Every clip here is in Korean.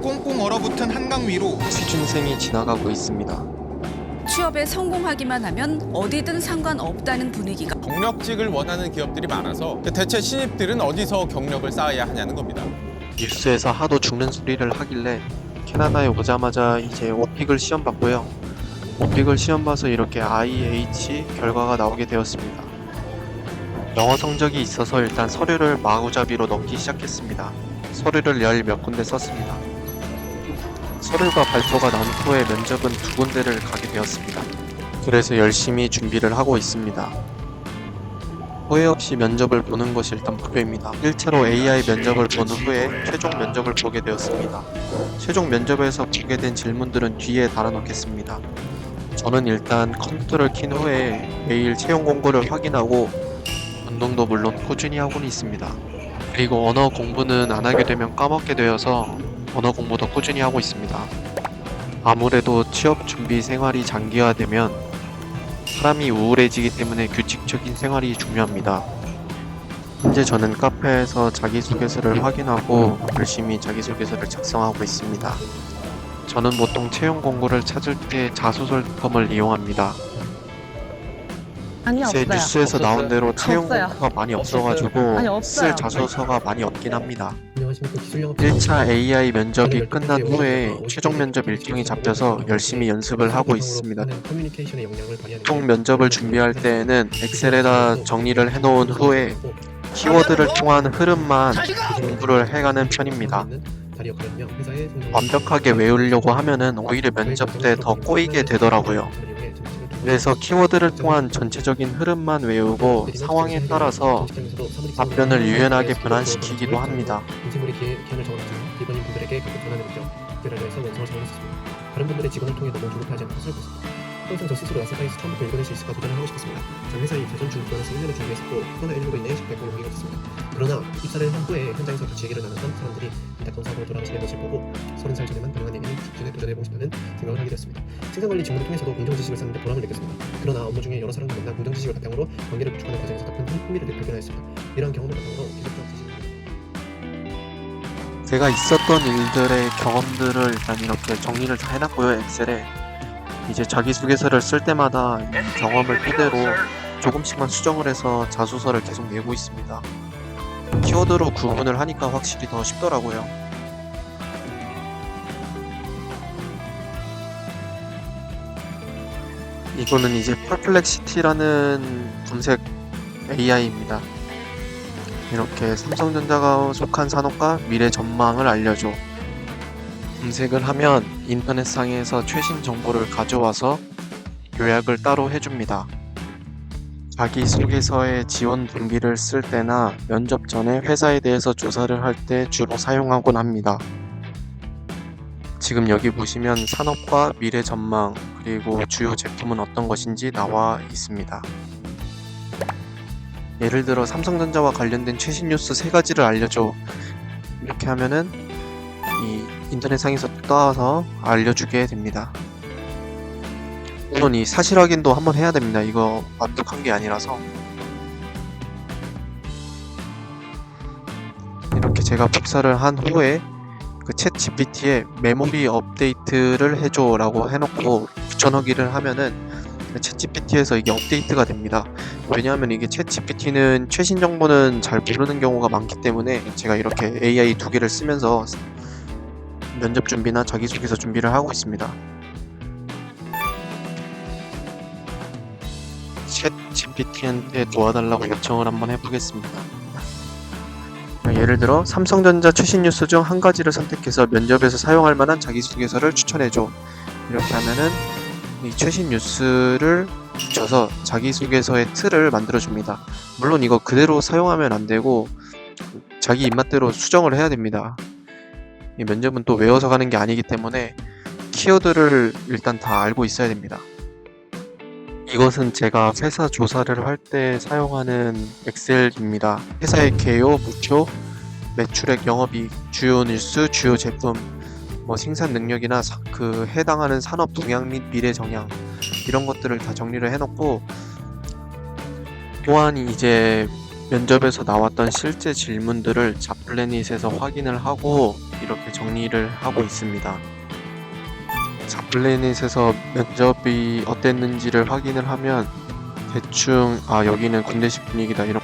꽁꽁 얼어붙은 한강 위로 취준생이 지나가고 있습니다. 취업에 성공하기만 하면 어디든 상관없다는 분위기가 경력직을 원하는 기업들이 많아서 대체 신입들은 어디서 경력을 쌓아야 하냐는 겁니다. 뉴스에서 하도 죽는 소리를 하길래 캐나다에 오자마자 이제 오픽을 시험 봤고요. 오픽을 시험 봐서 이렇게 IH 결과가 나오게 되었습니다. 영어 성적이 있어서 일단 서류를 마구잡이로 넣기 시작했습니다. 서류를 10몇 군데 썼습니다. 서류가 발표가 난 후에 면접은 2군데를 가게 되었습니다. 그래서 열심히 준비를 하고 있습니다. 후회 없이 면접을 보는 것이 일단 목표입니다. 1차로 AI 면접을 본 후에 최종 면접을 보게 되었습니다. 최종 면접에서 보게 된 질문들은 뒤에 달아놓겠습니다. 저는 일단 컴퓨터를 킨 후에 매일 채용 공고를 확인하고 운동도 물론 꾸준히 하고는 있습니다. 그리고 언어 공부는 안 하게 되면 까먹게 되어서 언어 공부도 꾸준히 하고 있습니다. 아무래도 취업 준비 생활이 장기화되면 사람이 우울해지기 때문에 규칙적인 생활이 중요합니다. 현재 저는 카페에서 자기소개서를 확인하고 열심히 자기소개서를 작성하고 있습니다. 저는 보통 채용 공고를 찾을 때 자소서컴을 이용합니다. 아니요, 제 없어요. 뉴스에서 나온 대로 채용 없어요. 공고가 많이 없어가지고 아니, 없어요. 쓸 자소서가 많이 없긴 합니다. 안녕하십니까. 기술 영업 1차 AI 면접이 끝난 후에 최종 면접 일정이 잡혀서 열심히 연습을 하고 있습니다. 커뮤니케이션의 역량을 발휘하는 최종 면접을 준비할 때에는 엑셀에다 정리를 해놓은 후에 키워드를 통한 흐름만 공부를 해가는 편입니다. 완벽하게 외우려고 하면은 오히려 면접 때 더 꼬이게 되더라고요. 그래서 키워드를 통한 전체적인 흐름만 외우고 상황에 따라서 답변을 유연하게 변환시키기도 합니다. 인쇄물의 기한을 적어놨지만 일반인 분들에게 각각 전환을 느껴 특별하게 해서 원성을 적어냈습니다. 다른 분들의 직원을 통해 너무 조급하지 않고 살고 있습니다. 항상 저 스스로 아사카에서 처음부터 읽어낼 수 있을까 도전을 하고 싶었습니다. 전 회사에 입사 전 중국어에서 1년을 준비했었고 코로나 19로 인해 실패했고 용기가 없었습니다. 그러나 입사를 한 후에 현장에서 같이 얘기를 나눴던 사람들이 안타까운 사고로 돌아가신 것을 보고 30살 전에만 가능한 얘기는 직전에 도전해보고 싶다는 생각을 하게 되었습니다. 생산관리 직무를 통해서도 공정지식을 쌓는데 보람을 느꼈습니다. 그러나 업무 중에 여러 사람과 만나 공정지식을 바탕으로 관계를 구축하는 과정에서 더 큰 흥미를 발견하였습니다. 이러한 경험을 바탕으로 기술적 지식을 제가 있었던 일들의 경험들을 일단 이렇게 정리를 다 해놨고요, 엑셀에. 이제 자기소개서를 쓸 때마다 이 경험을 토대로 조금씩만 수정을 해서 자소서를 계속 내고 있습니다. 키워드로 구분을 하니까 확실히 더 쉽더라고요. 이거는 이제 퍼플렉시티라는 검색 AI입니다. 이렇게 삼성전자가 속한 산업과 미래 전망을 알려줘. 검색을 하면 인터넷상에서 최신 정보를 가져와서 요약을 따로 해줍니다. 자기소개서에 지원 동기를 쓸 때나 면접 전에 회사에 대해서 조사를 할 때 주로 사용하곤 합니다. 지금 여기 보시면 산업과 미래 전망 그리고 주요 제품은 어떤 것인지 나와 있습니다. 예를 들어 삼성전자와 관련된 최신 뉴스 3가지를 알려줘. 이렇게 하면은 이 인터넷상에서 따와서 알려주게 됩니다. 물론 이 사실 확인도 한번 해야 됩니다. 이거 완벽한 게 아니라서. 이렇게 제가 복사를 한 후에 그 챗 GPT에 메모리 업데이트를 해줘 라고 해놓고 붙여넣기를 하면은 챗 GPT에서 이게 업데이트가 됩니다. 왜냐하면 이게 챗 GPT는 최신 정보는 잘 모르는 경우가 많기 때문에 제가 이렇게 AI 2개를 쓰면서 면접 준비나 자기소개서 준비를 하고 있습니다. 챗 GPT한테 도와달라고 요청을 한번 해보겠습니다. 예를 들어 삼성전자 최신 뉴스 중 한 가지를 선택해서 면접에서 사용할 만한 자기소개서를 추천해줘. 이렇게 하면은 이 최신 뉴스를 붙여서 자기소개서의 틀을 만들어줍니다. 물론 이거 그대로 사용하면 안 되고 자기 입맛대로 수정을 해야 됩니다. 이 면접은 또 외워서 가는 게 아니기 때문에 키워드를 일단 다 알고 있어야 됩니다. 이것은 제가 회사 조사를 할 때 사용하는 엑셀입니다. 회사의 개요, 목표, 매출액, 영업이익, 주요 뉴스, 주요 제품, 생산 능력이나 그 해당하는 산업 동향 및 미래 정향 이런 것들을 다 정리를 해놓고 또한 이제 면접에서 나왔던 실제 질문들을 잡플래닛에서 확인을 하고 이렇게 정리를 하고 있습니다. 자플래닛에서 면접이 어땠는지를 확인을 하면 대충 여기는 군대식 분위기다 이런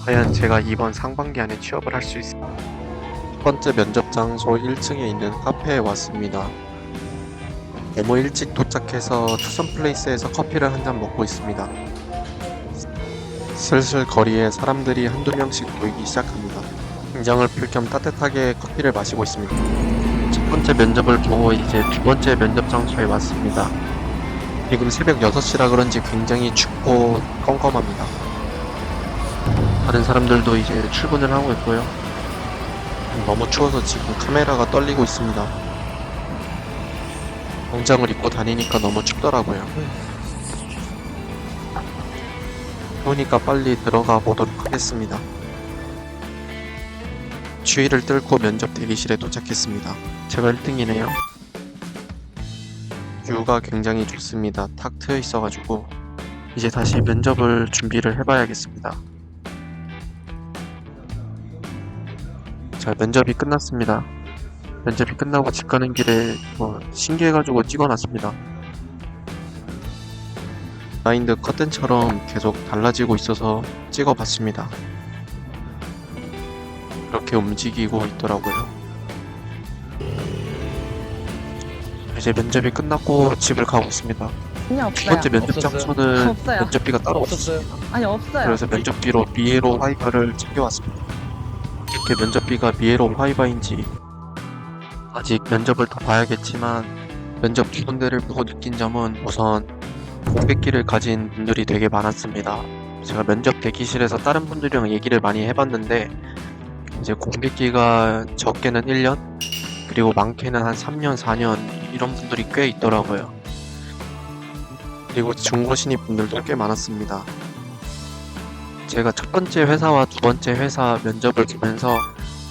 과연 제가 이번 상반기 안에 취업을 할 수 있을까? 첫 번째 면접 장소 1층에 있는 카페에 왔습니다. 너무 일찍 도착해서 투썸 플레이스에서 커피를 한 잔 먹고 있습니다. 슬슬 거리에 사람들이 한두 명씩 보이기 시작합니다. 긴장을 풀 겸 따뜻하게 커피를 마시고 있습니다. 첫 번째 면접을 보고 이제 두 번째 면접 장소에 왔습니다. 지금 새벽 6시라 그런지 굉장히 춥고 껌껌합니다. 다른 사람들도 이제 출근을 하고 있고요. 너무 추워서 지금 카메라가 떨리고 있습니다. 정장을 입고 다니니까 너무 춥더라고요. 추우니까 빨리 들어가 보도록 하겠습니다. 추위를 뚫고 면접 대기실에 도착했습니다. 제가 1등이네요. 뷰가 굉장히 좋습니다. 탁 트여 있어가지고 이제 다시 면접을 준비를 해봐야겠습니다. 자, 면접이 끝났습니다. 면접이 끝나고 집 가는 길에 신기해가지고 찍어놨습니다. 마인드 커튼처럼 계속 달라지고 있어서 찍어봤습니다. 이렇게 움직이고 있더라고요. 이제 면접이 끝났고 집을 가고 있습니다. 아니 두 없어요. 번째 면접 장소는 없어요. 면접비가 따로 없어요. 아니 없어요. 그래서 면접비로 미에로 화이바를 챙겨왔습니다. 어떻게 면접비가 미에로 화이바인지 아직 면접을 더 봐야겠지만 면접 두 군데를 보고 느낀 점은 우선 공백기를 가진 분들이 되게 많았습니다. 제가 면접 대기실에서 다른 분들이랑 얘기를 많이 해봤는데 이제 공백기가 적게는 1년 그리고 많게는 한 3년, 4년 이런 분들이 꽤 있더라고요. 그리고 중고 신입 분들도 꽤 많았습니다. 제가 첫 번째 회사와 두 번째 회사 면접을 보면서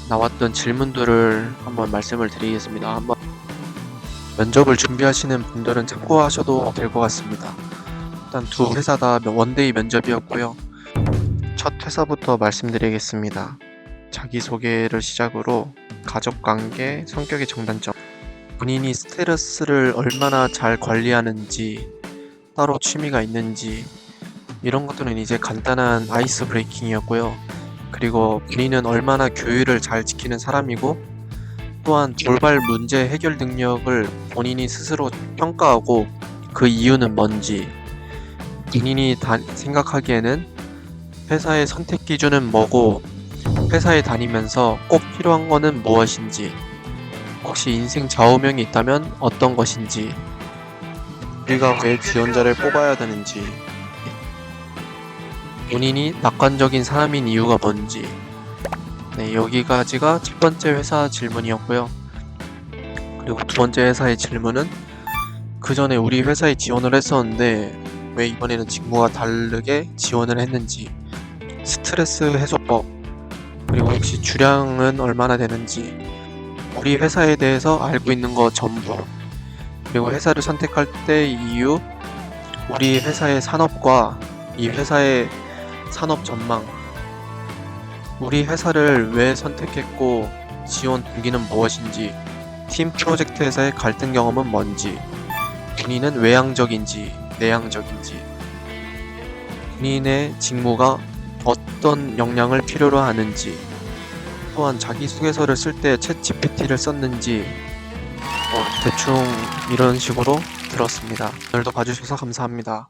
나왔던 질문들을 한번 말씀을 드리겠습니다. 한번 면접을 준비하시는 분들은 참고하셔도 될 것 같습니다. 일단 두 회사 다 원데이 면접이었고요. 첫 회사부터 말씀드리겠습니다. 자기소개를 시작으로 가족관계, 성격의 장단점, 본인이 스트레스를 얼마나 잘 관리하는지, 따로 취미가 있는지 이런 것들은 이제 간단한 아이스 브레이킹이었고요. 그리고 본인은 얼마나 규율을 잘 지키는 사람이고 또한 돌발 문제 해결 능력을 본인이 스스로 평가하고 그 이유는 뭔지, 본인이 생각하기에는 회사의 선택 기준은 뭐고 회사에 다니면서 꼭 필요한 거는 무엇인지, 혹시 인생 좌우명이 있다면 어떤 것인지, 우리가 왜 지원자를 뽑아야 되는지, 본인이 낙관적인 사람인 이유가 뭔지. 네, 여기까지가 첫 번째 회사 질문이었고요. 그리고 두 번째 회사의 질문은 그 전에 우리 회사에 지원을 했었는데 왜 이번에는 직무가 다르게 지원을 했는지, 스트레스 해소법, 그리고 혹시 주량은 얼마나 되는지, 우리 회사에 대해서 알고 있는 거 전부, 그리고 회사를 선택할 때 이유, 우리 회사의 산업과 이 회사의 산업 전망, 우리 회사를 왜 선택했고 지원 동기는 무엇인지, 팀 프로젝트에서의 갈등 경험은 뭔지, 본인은 외향적인지 내향적인지, 본인의 직무가 어떤 역량을 필요로 하는지, 또한 자기소개서를 쓸 때 챗 GPT를 썼는지 대충 이런 식으로 들었습니다. 오늘도 봐주셔서 감사합니다.